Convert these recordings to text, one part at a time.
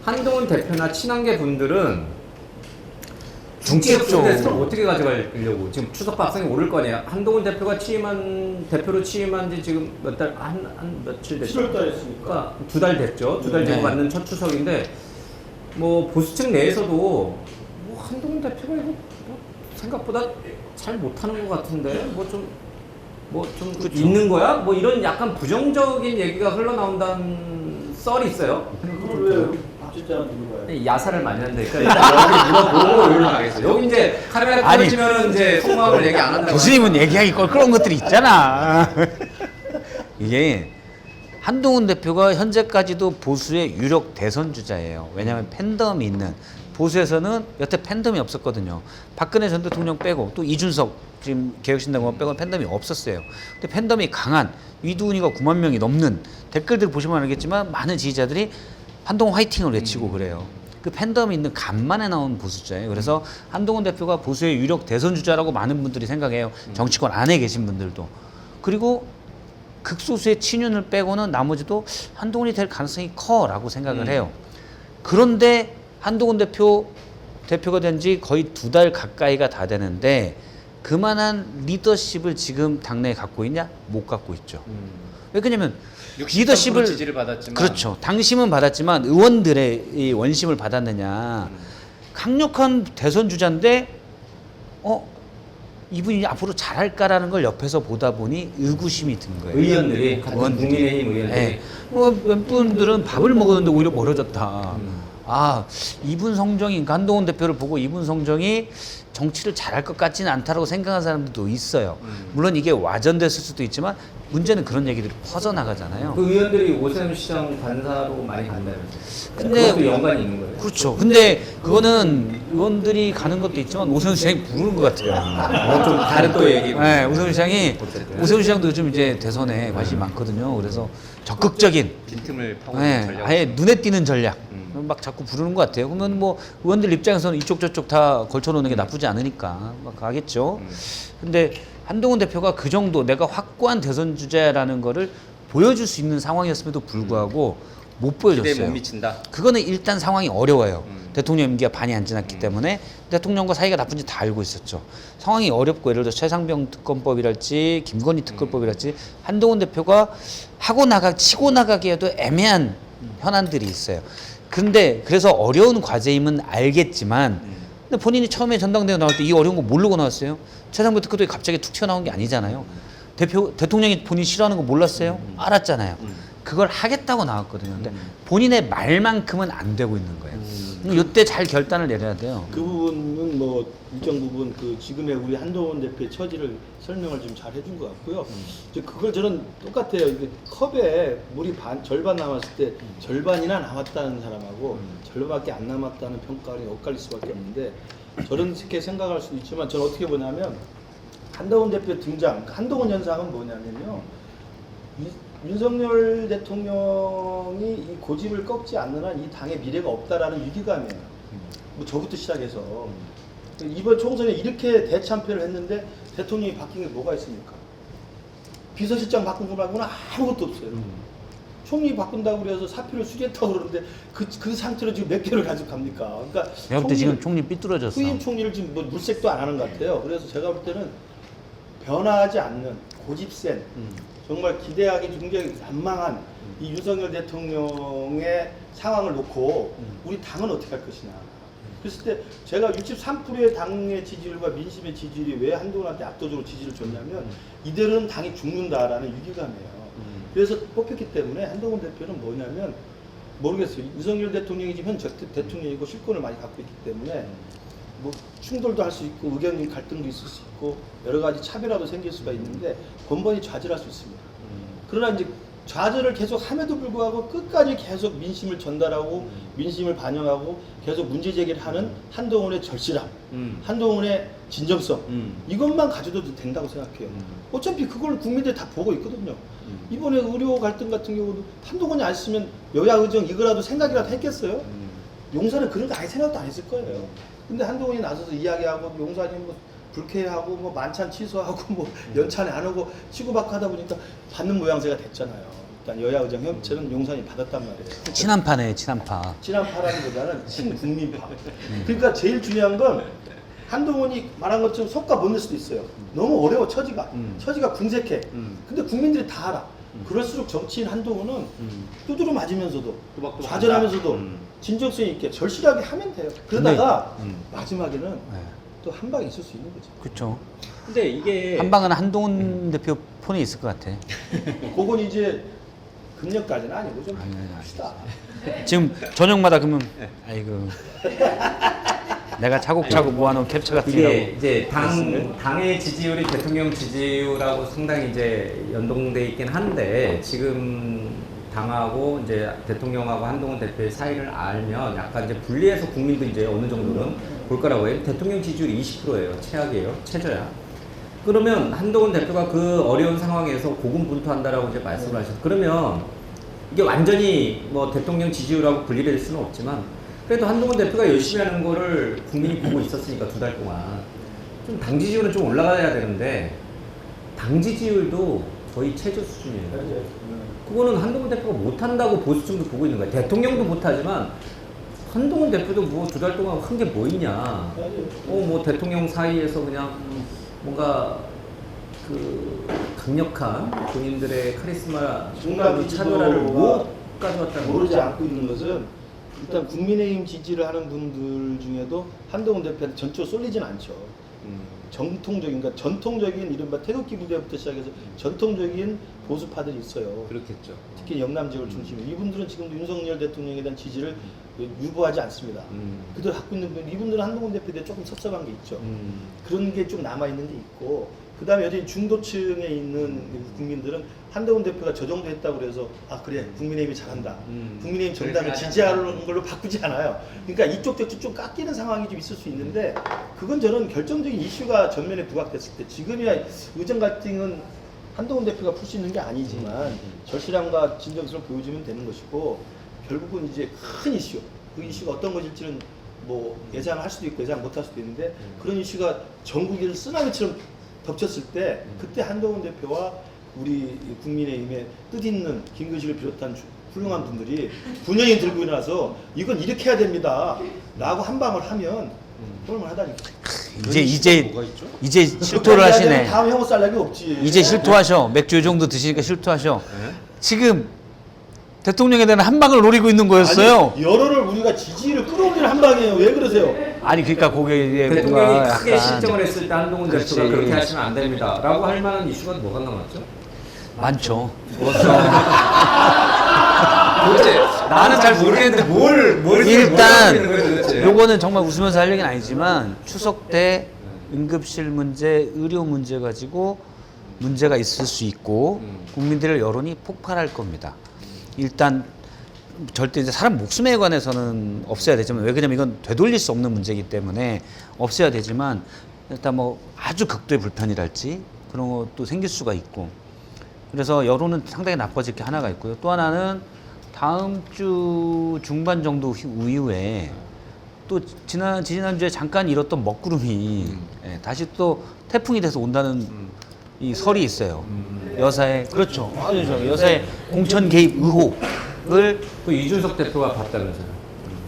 한동훈 대표나 친한계 분들은 중립적 정치적으로 어떻게 가져가려고 지금 추석 밥상에 오를 거 아니야. 한동훈 대표가 대표로 취임한 지 지금 며칠 됐죠? 7월 달에 했으니까. 그러니까 2달 됐죠. 2달 되고 맞는 첫 추석인데 뭐 보수층 내에서도 뭐 한동훈 대표가 이거 뭐 생각보다 잘 못하는 것 같은데 뭐 좀 그쵸. 있는 거야? 뭐 이런 약간 부정적인 얘기가 흘러나온다는 썰이 있어요. 그걸 왜 박실장한테 물어봐요? 야사를 많이 하는데 일단 여기 물어보고 올라가겠어요. 여기 이제 카메라 아니, 켜지면은 이제 속마음을 얘기 안 한다고. 교수님은 얘기하기 껄끄러운 것들이 있잖아. 이게 한동훈 대표가 현재까지도 보수의 유력 대선 주자예요. 왜냐하면 팬덤이 있는, 보수에서는 여태 팬덤이 없었거든요. 박근혜 전 대통령 빼고 또 이준석 지금 개혁신당원 빼고는 팬덤이 없었어요. 근데 팬덤이 강한, 위두은이가 9만 명이 넘는, 댓글들 보시면 알겠지만 많은 지지자들이 한동훈 화이팅을 외치고 그래요. 그 팬덤이 있는 간만에 나온 보수자예요. 그래서 한동훈 대표가 보수의 유력 대선 주자라고 많은 분들이 생각해요. 정치권 안에 계신 분들도. 그리고 극소수의 친윤을 빼고는 나머지도 한동훈이 될 가능성이 커라고 생각을 해요. 그런데 한동훈 대표가 된 지 거의 2달 가까이가 다 되는데 그만한 리더십을 지금 당내에 갖고 있냐? 못 갖고 있죠. 왜냐면 리더십을 지지를 받았지만 그렇죠. 당심은 받았지만 의원들의 이 원심을 받았느냐? 강력한 대선 주자인데 이분이 앞으로 잘할까라는 걸 옆에서 보다 보니 의구심이 든 거예요. 의원들이 같은 국민의힘 의원들이 네. 몇 분들은 밥을 먹었는데 오히려 멀어졌다. 아, 이분 성정이, 한동훈 대표를 보고 이분 성정이 정치를 잘할 것 같지는 않다라고 생각하는 사람들도 있어요. 물론 이게 와전됐을 수도 있지만 문제는 그런 얘기들이 퍼져나가잖아요. 그 의원들이 오세훈 시장 반사로 많이 간다면서요. 근데 그것도 연관이 있는 거예요. 그렇죠. 근데 그거는 의원들이 가는 것도 있지만 오세훈 시장이 부르는 것 같아요. 좀 다른 또 얘기고. 네, 오세훈 시장이, 어쨌든. 오세훈 시장도 요즘 이제 대선에 관심이 많거든요. 그래서 적극적인, 빈틈을 파고드는 네, 전략. 아예 눈에 띄는 전략. 막 자꾸 부르는 것 같아요. 그러면 뭐 의원들 입장에서는 이쪽 저쪽 다 걸쳐놓는 게 나쁘지 않으니까 막 가겠죠. 근데 한동훈 대표가 그 정도 내가 확고한 대선 주자라는 거를 보여줄 수 있는 상황이었음에도 불구하고 못 기대에 보여줬어요. 못 미친다. 그거는 일단 상황이 어려워요. 대통령 임기가 반이 안 지났기 때문에 대통령과 사이가 나쁜지 다 알고 있었죠. 상황이 어렵고 예를 들어 최상병 특검법이랄지 김건희 특검법이랄지 한동훈 대표가 치고 나가기에도 애매한 현안들이 있어요. 근데 그래서 어려운 과제임은 알겠지만 근데 본인이 처음에 전당대회 나올 때 이 어려운 거 모르고 나왔어요. 최상병 특검법이 갑자기 툭 튀어나온 게 아니잖아요. 대통령이 본인 싫어하는 거 몰랐어요? 알았잖아요. 그걸 하겠다고 나왔거든요. 근데 본인의 말만큼은 안 되고 있는 거예요. 이때 잘 결단을 내려야 돼요. 그 부분은 뭐 일정 부분 그 지금의 우리 한동훈 대표의 처지를 설명을 좀 잘 해준 것 같고요. 이제 그걸 저는 똑같아요. 이게 컵에 물이 절반 남았을 때 절반이나 남았다는 사람하고 절반밖에 안 남았다는 평가를 엇갈릴 수밖에 없는데 저렇게 생각할 수도 있지만 저는 어떻게 보냐면 한동훈 대표 등장, 한동훈 현상은 뭐냐면요. 윤석열 대통령이 이 고집을 꺾지 않는 한 이 당의 미래가 없다라는 위기감이에요. 뭐 저부터 시작해서 이번 총선에 이렇게 대참패를 했는데 대통령이 바뀐 게 뭐가 있습니까? 비서실장 바꾼 거 말고는 아무것도 없어요. 총리 바꾼다고 그래서 사표를 수리했다고 그러는데 그 상태로 지금 몇 개를 가지고 갑니까? 그러니까 내가 볼 때 지금 총리 삐뚤어졌어. 후임 총리를 지금 뭐 물색도 안 하는 것 같아요. 그래서 제가 볼 때는 변화하지 않는 고집센 정말 기대하기 굉장히 난망한 이 윤석열 대통령의 상황을 놓고 우리 당은 어떻게 할 것이냐. 그랬을 때 제가 63%의 당의 지지율과 민심의 지지율이 왜 한동훈한테 압도적으로 지지를 줬냐면 이대로는 당이 죽는다라는 위기감이에요. 그래서 뽑혔기 때문에 한동훈 대표는 뭐냐면 모르겠어요. 윤석열 대통령이 지금 현 대통령이고 실권을 많이 갖고 있기 때문에 뭐 충돌도 할 수 있고 의견 갈등도 있을 수 있고 여러 가지 차별화도 생길 수가 있는데 번번이 좌절할 수 있습니다. 그러나 이제 좌절을 계속 함에도 불구하고 끝까지 계속 민심을 전달하고 민심을 반영하고 계속 문제 제기를 하는 한동훈의 절실함, 한동훈의 진정성 이것만 가져도 된다고 생각해요. 어차피 그걸 국민들이 다 보고 있거든요. 이번에 의료 갈등 같은 경우도 한동훈이 안 쓰면 여야 의정 이거라도 생각이라도 했겠어요? 용산은 그런 거 아예 생각도 안 했을 거예요. 근데 한동훈이 나서서 이야기하고 용산이 뭐 불쾌하고 뭐 만찬 취소하고 뭐 연찬에 안 오고 치고받고 하다 보니까 받는 모양새가 됐잖아요. 일단 여야 의정 협의체는 용산이 받았단 말이에요. 친한파네, 친한파. 친한파라기보다는 친국민파. 그러니까 제일 중요한 건 한동훈이 말한 것처럼 속가 못 낼 수도 있어요. 너무 어려워 처지가. 처지가 궁색해. 근데 국민들이 다 알아. 그럴수록 정치인 한동훈은 두드려 맞으면서도 좌절하면서도 진정성 있게 절실하게 하면 돼요. 그러다가 마지막에는 또 한 방이 있을 수 있는 거죠. 그렇죠. 근데 이게 한 방은 한동훈 대표 폰에 있을 것 같아. 그건 이제 금년까지는 아니고 좀 아니. 합시다. 지금 저녁마다 그러면 아이고 내가 차곡차곡 모아놓은 캡처 같은 이게 거라고. 이제 당의 지지율이 대통령 지지율하고 상당히 이제 연동돼 있긴 한데 지금 당하고 이제 대통령하고 한동훈 대표의 사이를 알면 약간 이제 분리해서 국민도 이제 어느 정도는 볼 거라고 해요. 대통령 지지율이 20%예요. 최악이에요. 최저야. 그러면 한동훈 대표가 그 어려운 상황에서 고군분투한다라고 이제 말씀을 하셨어요. 그러면 이게 완전히 뭐 대통령 지지율하고 분리될 수는 없지만 그래도 한동훈 대표가 열심히 하는 거를 국민이 보고 있었으니까 2달 동안 좀 당 지지율은 좀 올라가야 되는데 당 지지율도 거의 최저 수준이에요. 그거는 한동훈 대표가 못한다고 보수층도 보고 있는 거야. 대통령도 못하지만 한동훈 대표도 뭐 2달 동안 한 게 뭐 있냐. 뭐 대통령 사이에서 그냥 뭔가 그 강력한 본인들의 카리스마 중간 차별화를 지도가 못 가져왔다는 모르지 거죠. 않고 있는 것은 일단 국민의힘 지지를 하는 분들 중에도 한동훈 대표한테 전적으로 쏠리진 않죠. 전통적인 이른바 태극기 부대부터 시작해서 전통적인 보수파들이 있어요. 그렇겠죠. 특히 영남 지역을 중심으로 이분들은 지금도 윤석열 대통령에 대한 지지를 유보하지 않습니다. 그들 갖고 있는 분 이분들은 한동훈 대표에 대해 조금 섭섭한 게 있죠. 그런 게 좀 남아 있는 게 있고 그 다음에 여전히 중도층에 있는 국민들은 한동훈 대표가 저 정도 했다고 그래서 아 그래 국민의힘이 잘한다. 국민의힘 정당을 지지하는 걸로 바꾸지 않아요. 그러니까 이쪽 저쪽 좀 깎이는 상황이 좀 있을 수 있는데 그건 저는 결정적인 이슈가 전면에 부각됐을 때 지금이야 의정 갈등은 한동훈 대표가 풀 수 있는 게 아니지만 절실함과 진정성을 보여주면 되는 것이고 결국은 이제 큰 이슈 그 이슈가 어떤 것일지는 뭐 예상할 수도 있고 예상 못할 수도 있는데 그런 이슈가 전국을 쓰나미처럼 덮쳤을 때 그때 한동훈 대표와 우리 국민의힘의 뜻있는 김근식을 비롯한 훌륭한 분들이 분명히 들고 일어나서 이건 이렇게 해야 됩니다 라고 한 방을 하면 홀만하다니까. 이제 실토를 하시네. 다음 형을 쌀락이 없지. 이제 실토하셔. 맥주 이 정도 드시니까 실토하셔. 지금 대통령에 대한 한 방을 노리고 있는 거였어요. 아니, 여론을 우리가 지지를 끌어올리는 한 방이에요. 왜 그러세요? 아니 그러니까 그게 대통령이 크게 약간 실정을 했을 때 한동훈 그렇지. 대표가 그렇게 하시면 안 됩니다. 라고 할 만한 이슈가 뭐가 남았죠? 많죠. 도대체 나는 잘 모르겠는데 뭘 일단 요거는 정말 웃으면서 할 얘기는 아니지만 추석 때 응급실 문제, 의료 문제 가지고 문제가 있을 수 있고 국민들의 여론이 폭발할 겁니다. 일단 절대 이제 사람 목숨에 관해서는 없애야 되지만 왜 그러냐면 이건 되돌릴 수 없는 문제이기 때문에 없애야 되지만 일단 뭐 아주 극도의 불편이랄지 그런 것도 생길 수가 있고 그래서 여론은 상당히 나빠질 게 하나가 있고요. 또 하나는 다음 주 중반 정도 이후에 또 지난주에 잠깐 잃었던 먹구름이 예, 다시 또 태풍이 돼서 온다는 이 설이 있어요. 여사의 그렇죠. 여사의 공천 개입 의혹을 그 이준석 대표가 봤다면서요.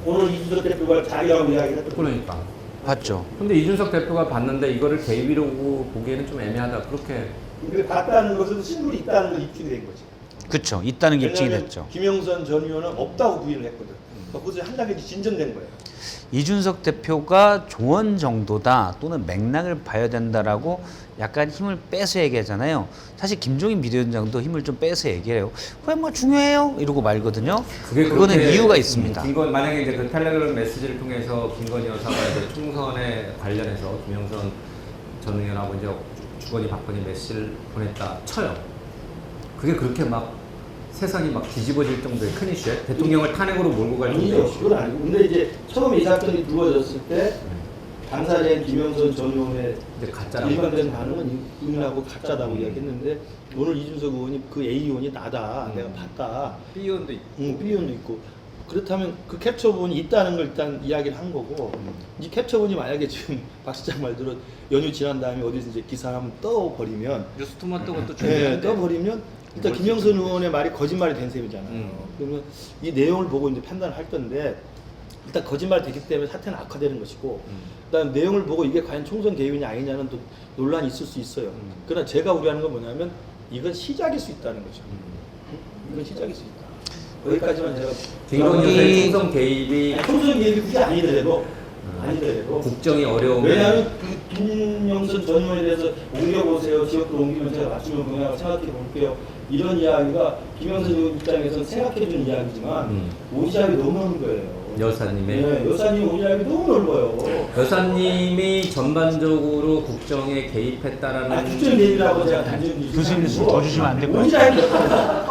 오늘 이준석 대표가 자기라고 이야기를 했던 그러니까. 봤죠. 근데 이준석 대표가 봤는데 이거를 개입이라고 보기에는 좀 애매하다. 그렇게. 근데 봤다는 것은 신물이 있다는 걸 입증이 된 거지. 그렇죠. 있다는 게 입증이 왜냐하면 됐죠. 김영선 전 의원은 없다고 부인을 했거든. 그것이 한 단계 진전된 거예요. 이준석 대표가 조언 정도다 또는 맥락을 봐야 된다라고 약간 힘을 빼서 얘기하잖아요. 사실 김종인 비대위원장도 힘을 좀 빼서 얘기해요. 왜 뭐 중요해요? 이러고 말거든요. 그거는 그렇게, 이유가 있습니다. 만약에 이제 그 텔레그램 메시지를 통해서 김건희 여사가 이제 총선에 관련해서 김영선 전 의원하고 이제 주거니 받거니 메시지를 보냈다 쳐요. 그게 그렇게 막 세상이 막 뒤집어질 정도의 큰 이슈에 대통령을 탄핵으로 몰고 갈 정도의 아니죠. 이슈. 그건 아니고. 근데 이제 처음에 이 사건이 불거졌을 때 당사자인 김영선 전 의원의 이제 가짜라고 일반적인 반응은 의문하고 가짜다고 이야기했는데 오늘 이준석 의원이 그 A 의원이 나다. 내가 봤다. B의원도 있고. B 의원도 있고 그렇다면 그 캡처본이 있다는 걸 일단 이야기를 한 거고 이 캡처본이 만약에 지금 박 시장 말대로 연휴 지난 다음에 어디서 이제 기사 한번 떠버리면 뉴스토마 뜨고 또 네, 준비하는데 떠버리면 일단 김영선 의원의 말이 거짓말이 된 셈이잖아요. 그러면 이 내용을 보고 이제 판단을 할 건데 일단 거짓말 되기 때문에 사태는 악화되는 것이고 그다음 내용을 보고 이게 과연 총선 개입이냐 아니냐는 또 논란이 있을 수 있어요. 그러나 제가 우려하는 건 뭐냐면 이건 시작일 수 있다는 거죠. 이건 시작일 수 있다. 여기까지만 제가 김건희 총선 개입이 총선 개입이 굳이 아니더라도 국정이 어려우면 왜냐하면 그 김영선 전 의원에 대해서 옮겨보세요. 지역으로 옮기면 제가 맞추면 뭐냐고 생각해 볼게요. 이런 이야기가 김영선 의원 입장에서는 생각해주는 이야기지만 오지랖이 너무 넓은 거예요. 여사님의 네, 여사님 오지랖이 너무 넓어요. 여사님이 전반적으로 국정에 개입했다라는 국정 개입이라고 제가 단정지 교수님 더 주시면 안 될 것 오지랖이 넓다.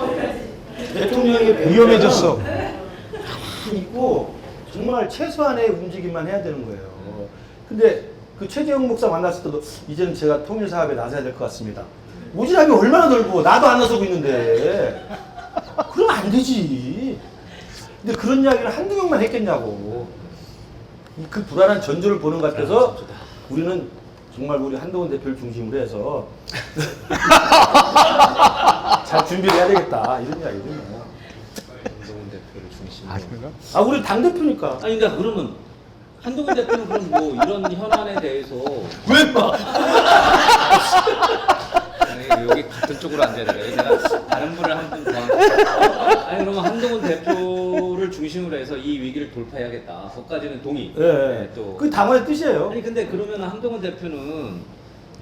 대통령의 위험해졌어. 가만히 있고 정말 최소한의 움직임만 해야 되는 거예요. 근데 그 최재형 목사 만났을 때도 이제는 제가 통일 사업에 나서야 될 것 같습니다. 오지랖이 얼마나 넓고 나도 안 나서고 있는데 그러면 안 되지. 근데 그런 이야기를 한두 명만 했겠냐고. 그 불안한 전조를 보는 것 같아서 우리는 정말 우리 한동훈 대표를 중심으로 해서 잘 준비를 해야 되겠다 이런 이야기죠. 한동훈 대표를 중심으로. 아 우리 당 대표니까. 아니 그러니까 그러면 한동훈 대표는 그럼 뭐 이런 현안에 대해서 왜 막? 아니, 여기 같은 쪽으로 앉아야 돼요. 내가 다른 분을 한 분 더. 아니 그러면 한동훈 대표를 중심으로 해서 이 위기를 돌파해야겠다. 거기까지는 동의. 예. 네, 또. 그 당원의 뜻이에요. 아니 근데 그러면 한동훈 대표는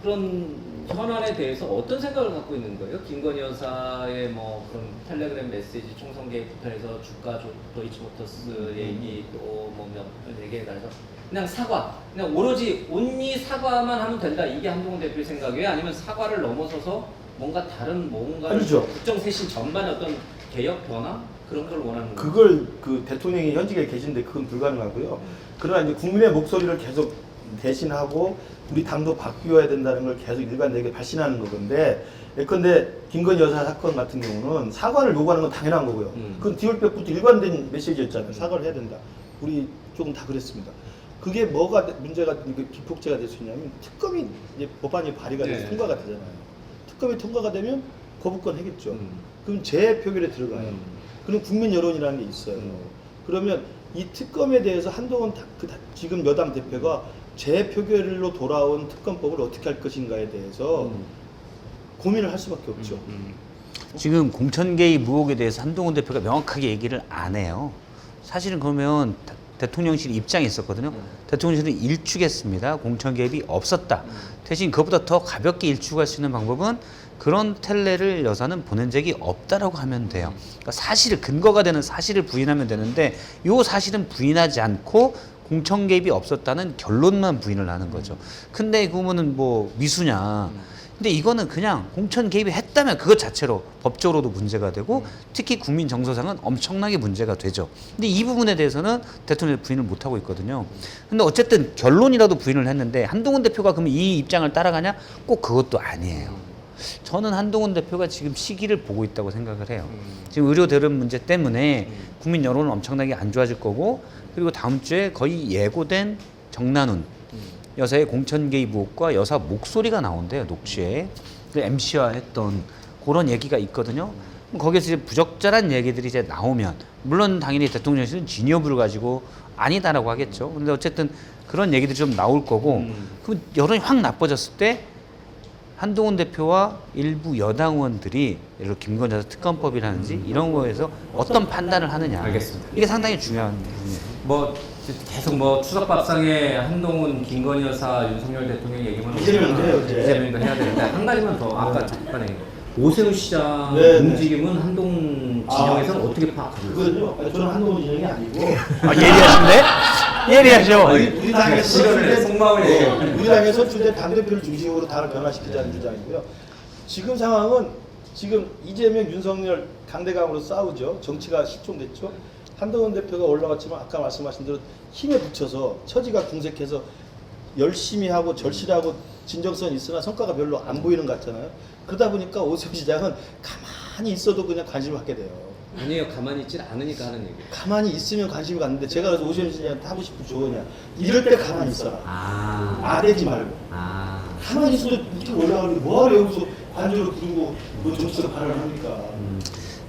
그런 현안에 대해서 어떤 생각을 갖고 있는 거예요? 김건희 여사의 뭐 그런 텔레그램 메시지 총선 개입부터 해서 주가 도이치모터스 얘기 또뭐몇 얘기에 대해서 그냥 사과, 그냥 오로지 온리 사과만 하면 된다. 이게 한동훈 대표의 생각이에요? 아니면 사과를 넘어서서 뭔가 다른 뭔가를 아니죠. 국정 쇄신 전반의 어떤 개혁 변화 그런 걸 원하는 거예요? 그걸 그 대통령이 현직에 계신데 그건 불가능하고요. 그러나 이제 국민의 목소리를 계속 대신하고 우리 당도 바뀌어야 된다는 걸 계속 일관되게 발신하는 거건데 예컨대 김건희 여사 사건 같은 경우는 사과를 요구하는 건 당연한 거고요. 그건 디올백부터 일관된 메시지였잖아요. 사과를 해야 된다. 우리 조금 다 그랬습니다. 그게 뭐가 문제가 기폭제가 될 수 있냐면 특검이 이제 법안이 발의가 돼서 네. 통과가 되잖아요. 특검이 통과가 되면 거부권 하겠죠. 그럼 재표결에 들어가요. 그럼 국민 여론이라는 게 있어요. 그러면 이 특검에 대해서 한동훈 지금 여당 대표가 재표결로 돌아온 특검법을 어떻게 할 것인가에 대해서 고민을 할 수밖에 없죠. 지금 공천 개입 의혹에 대해서 한동훈 대표가 명확하게 얘기를 안 해요. 사실은 그러면 대통령실 입장이 있었거든요. 대통령실은 일축했습니다. 공천 개입이 없었다. 대신 그것보다 더 가볍게 일축할 수 있는 방법은 그런 텔레를 여사는 보낸 적이 없다라고 하면 돼요. 그러니까 사실을 근거가 되는 사실을 부인하면 되는데 요 사실은 부인하지 않고 공천 개입이 없었다는 결론만 부인을 하는 거죠. 근데 그러면은 뭐 미수냐. 근데 이거는 그냥 공천 개입이 했다면 그것 자체로 법적으로도 문제가 되고 특히 국민 정서상은 엄청나게 문제가 되죠. 근데 이 부분에 대해서는 대통령이 부인을 못 하고 있거든요. 근데 어쨌든 결론이라도 부인을 했는데 한동훈 대표가 그러면 이 입장을 따라가냐? 꼭 그것도 아니에요. 저는 한동훈 대표가 지금 시기를 보고 있다고 생각을 해요. 지금 의료 대란 문제 때문에 국민 여론은 엄청나게 안 좋아질 거고 그리고 다음 주에 거의 예고된 정난훈 여사의 공천 개입 의혹과 여사 목소리가 나온대요. 녹취에. MC화 했던 그런 얘기가 있거든요. 거기에서 이제 부적절한 얘기들이 이제 나오면 물론 당연히 대통령실은 진여부를 가지고 아니다라고 하겠죠. 근데 어쨌든 그런 얘기들이 좀 나올 거고 그럼 여론이 확 나빠졌을 때 한동훈 대표와 일부 여당 의원들이 예를 들어 김건희 여사 특검법이라든지 이런 거에서 어떤 판단을 하느냐. 알겠습니다. 이게 상당히 중요한 부분이에요. 뭐 계속 뭐 추석밥상에 한동훈, 김건희 여사, 윤석열 대통령 얘기만 이재명도 해요, 이제. 이재명도 해야 되는데 한 가지만 더 아까 잠깐에 오세훈 시장 네, 네. 움직임은 한동훈 진영에서는 어떻게 파악하고 있어요? 그거는요. 저는 한동훈 진영이 아니고 아, 예리하신데? 예리하셔. 우리 당에서 시간을 속마음을 얘기해요. 우리 당에 선출된 당대표를 중심으로 당을 변화시키자는 주장이고요. 지금 상황은 지금 이재명, 윤석열 강대강으로 싸우죠. 정치가 실종됐죠. 한동훈 대표가 올라갔지만 아까 말씀하신 대로 힘에 붙여서 처지가 궁색해서 열심히 하고 절실하고 진정성이 있으나 성과가 별로 안 보이는 것 같잖아요. 그러다 보니까 오세훈 시장은 가만히 있어도 그냥 관심을 갖게 돼요. 아니에요. 가만히 있질 않으니까 하는 얘기. 가만히 있으면 관심이 갔는데 제가 그래서 오시현 씨한테 하고 싶은 조언이야. 이럴 때 가만히 있어라. 아대지 말고. 가만히 있어도 밑에 올라가는데 뭐하러 여기서 관절을 부르고 뭐 정치적 발언을 합니까?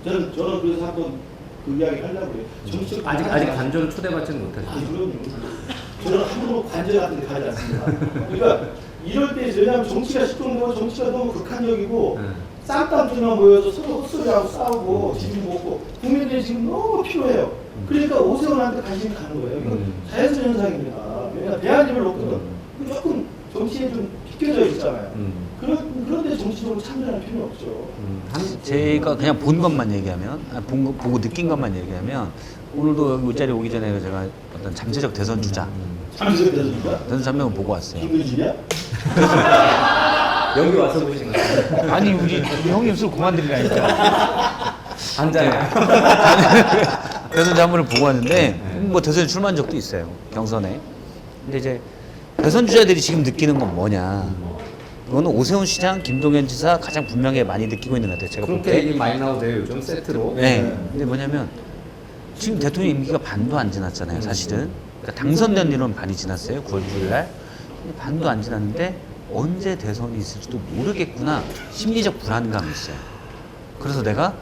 저는 그래서 한번 그 이야기 하려고 그래요. 정치적 아직 관절을 초대받지는 못하죠. 그럼요. 저는 함부로 관절 같은 데 가지 않습니다. 그러니까 이럴 때 왜냐하면 정치가 시끄러운 정치가 너무 극한적이고 쌍땀들만 모여서 서로 헛소리하고 싸우고 지금 먹고 국민들이 지금 너무 필요해요. 그러니까 오세훈한테 관심이 가는 거예요. 이거 자연스러운 현상입니다. 왜냐하면 대안임을 놓거든. 조금 정치에 좀 비켜져 있잖아요. 그런데 정치적으로 참여할 필요는 없죠. 제가 그냥 본 것만 얘기하면, 보고 느낀 것만 얘기하면, 오늘도 여기 이 자리에 오기 전에 제가 어떤 잠재적 대선 주자, 잠시만 대선인가? 대선 전명을 보고 왔어요. 김근진이야? 여기 와서 보신 거예요? 아니 우리 형님 술 그만 드리라니까. 앉아요. 대선 자문을 보고 왔는데 뭐 대선에 출마한 적도 있어요, 경선에. 근데 이제 대선 주자들이 지금 느끼는 건 뭐냐? 그거는 오세훈 시장, 김동연 지사 가장 분명히 많이 느끼고 있는 것 같아요. 제가 볼 그렇게 때. 얘기 많이 나오대요. 요즘 세트로. 네. 근데 뭐냐면 지금 대통령 임기가 반도 안 지났잖아요, 사실은. 그러니까 당선된 일은 반이 지났어요, 9월 9일 날. 근데 반도 안 지났는데 언제 대선이 있을지도 모르겠구나, 심리적 불안감이 있어요. 그래서 내가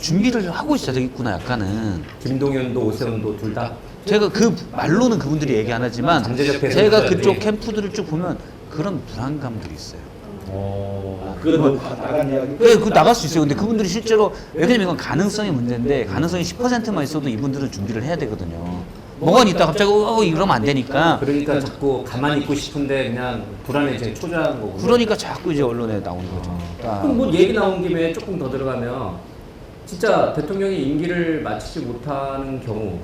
준비를 하고 있어야 되겠구나, 약간은. 김동연도 오세훈도 둘 다. 제가 그 말로는 그분들이 얘기 안 하지만 잠재적 대선 제가 주자들이. 그쪽 캠프들을 쭉 보면 그런 불안감들이 있어요. 그건 너무 나간 이야기. 네, 그 나갈 수 있어요. 근데 그분들이 실제로, 왜냐면 이건 가능성의 문제인데, 가능성이 10%만 있어도 이분들은 준비를 해야 되거든요. 뭐가 있다 갑자기 이러면 안 되니까. 그러니까 자꾸 가만히 있고 싶은데 그냥 불안해 초조한 거고. 그러니까 자꾸 이제 언론에 나오는 거죠. 그럼 뭐 얘기 나온 김에 조금 더 들어가면 진짜 대통령이 임기를 마치지 못하는 경우,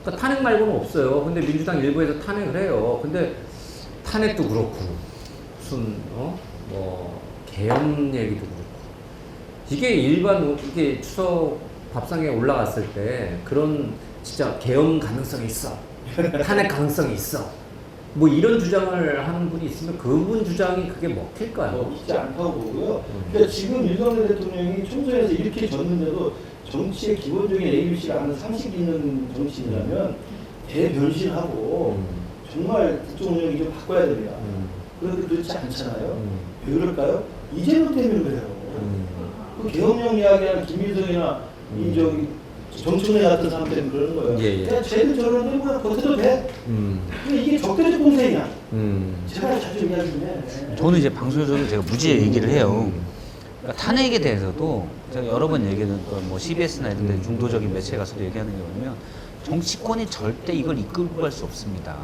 그러니까 탄핵 말고는 없어요. 근데 민주당 일부에서 탄핵을 해요. 근데 탄핵도 그렇고 무슨 뭐 계엄 얘기도 그렇고, 이게 일반 이게 추석 밥상에 올라갔을 때 그런 진짜 계엄 가능성이 있어, 탄핵 가능성이 있어, 뭐 이런 주장을 하는 분이 있으면 그분 주장이 그게 먹힐까요? 있지 않다고 보고요. 그러니까 지금 윤석열 대통령이 총선에서 이렇게 졌는데도 정치의 기본적인 ABC가 하는 상식이 있는 정치인이라면 대변신하고 정말 국정운영이 좀 바꿔야 됩니다. 그런데 그렇지 않잖아요. 왜 그럴까요? 이재명 때문에 그래요. 그 계엄령 이야기하는 김일성이나 이 저기 정청래 같은 사람들은 그러는 거예요. 예. 야, 쟤는 저러는데 뭐 버텨도 돼. 근데 이게 적대적 공세냐. 제발 자주 이야기 좀 해. 저는 이제 방송에서도 제가 무지에 얘기를 해요. 그러니까 탄핵에 대해서도 제가 여러 번 얘기했던 뭐 CBS나 이런 데 중도적인 매체에 가서도 얘기하는 게 뭐냐면, 정치권이 절대 이걸 이끌고 갈 수 없습니다.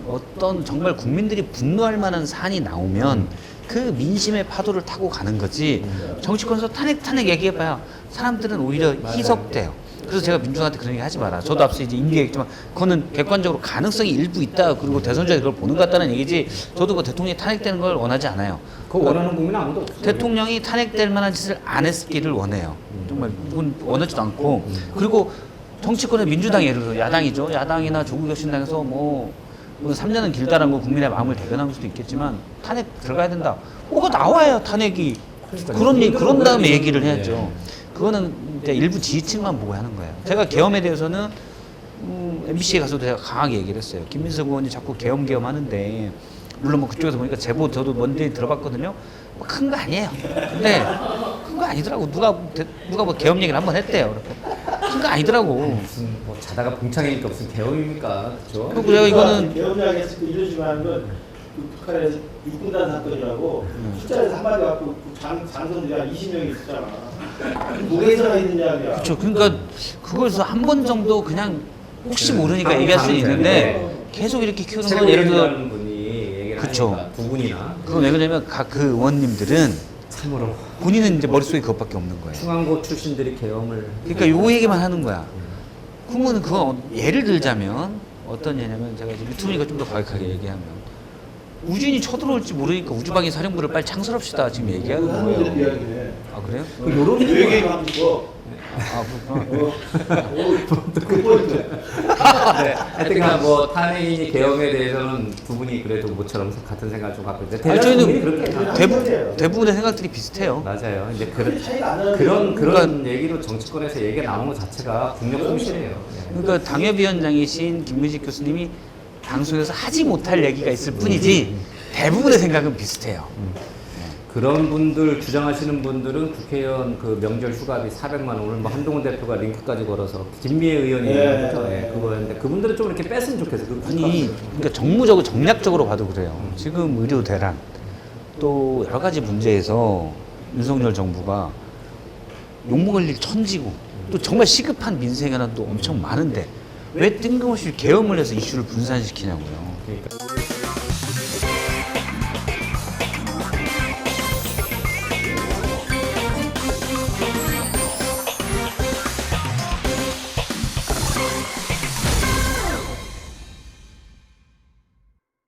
어떤 정말 국민들이 분노할 만한 사안이 나오면 그 민심의 파도를 타고 가는 거지, 정치권에서 탄핵 얘기해봐야 사람들은 오히려 희석돼요. 그래서 제가 민주당한테 그런 얘기 하지 마라. 저도 앞서 이제 임기 얘기했지만 그거는 객관적으로 가능성이 일부 있다, 그리고 대선주자 그걸 보는 것 같다는 얘기지, 저도 그 대통령이 탄핵되는 걸 원하지 않아요. 그거 원하는 국민 아무도 없어요. 대통령이 탄핵될 만한 짓을 안 했기를 원해요. 정말 그건 원하지도 않고. 그리고 정치권의 민주당이, 예를 들어 야당이죠. 야당이나 조국혁신당에서 뭐 3년은 길다라는 거 국민의 마음을 대변한 수도 있겠지만 탄핵 들어가야 된다. 뭐가 나와요, 탄핵이. 그런 다음에 얘기를 해야죠. 그거는 이제 일부 지지층만 보고 하는 거예요. 제가 계엄에 대해서는 MBC에 가서도 제가 강하게 얘기를 했어요. 김민석 의원이 자꾸 계엄 하는데, 물론 뭐 그쪽에서 보니까 제보 저도 먼저 들어봤거든요. 뭐 큰 거 아니에요. 근데 큰 거 아니더라고. 누가 뭐 계엄 얘기를 한번 했대요. 큰 거 아니더라고. 무슨 뭐 자다가 봉창이니까 무슨 계엄입니까, 그렇죠? 그리고 제가 이거는 계엄이라고 했을 때 이런 식으로 하는 건 북한에서 육군단 사건이라고 숫자에서 한마디 갖고 장성들이 한 20명이 있었잖아. 무게에서나 있는 이야기야. 그렇죠. 그러니까 그거에서 한 번 정도 그냥 혹시 모르니까 얘기할 수 있는데 계속 이렇게 키우는 건, 예를 들어, 최고위원이라는 분이 얘기를 그쵸. 하니까 두 분이나 그건 왜 그러냐면 각 그 의원님들은 참으로 본인은 이제 머릿속에 그것밖에 없는 거예요. 중앙고 출신들이 계엄을 그러니까 요 얘기만 하는 거야. 그러면 그건 예를 들자면 어떤 예냐면, 제가 이제 유튜브니까 좀 더 과격하게 얘기하면, 우주인이 쳐들어올지 모르니까 우주방위 사령부를 빨리 창설합시다 지금 얘기하는 이렇게 거예요. 이야기해. 아 그래요? 그 요런 외계인 함수고 아 그렇구나. 그 포인트. 네. 하여튼 뭐 탄핵이 계엄에 대해서는 두 분이 그래도 모처럼 같은 생각을 좀 갖고 있는데 아니, 대다수 분이 저희는 그렇게 생각해요. 대부분의 생각들이 비슷해요. 맞아요. 이제 차이가 안 나는 그런 얘기로 정치권에서 얘기가 나오는 것 자체가 국력 손실이에요. 네. 그러니까 당협위원장이신 김문식 교수님이 방송에서 하지 못할 얘기가 있을 뿐이지 대부분의 생각은 비슷해요. 그런 분들 주장하시는 분들은 국회의원 그 명절 휴가비 400만 원 오늘 뭐 한동훈 대표가 링크까지 걸어서 김미애 의원이 그죠? 예, 그거였는데 그분들은 좀 이렇게 뺐으면 좋겠어. 아니 그러니까 정무적으로 정략적으로 봐도 그래요. 지금 의료 대란 또 여러 가지 문제에서 윤석열 정부가 욕먹을 일 천지고 또 정말 시급한 민생 하나 또 엄청 많은데 왜 뜬금없이 계엄을 해서 이슈를 분산시키냐고요. 그러니까.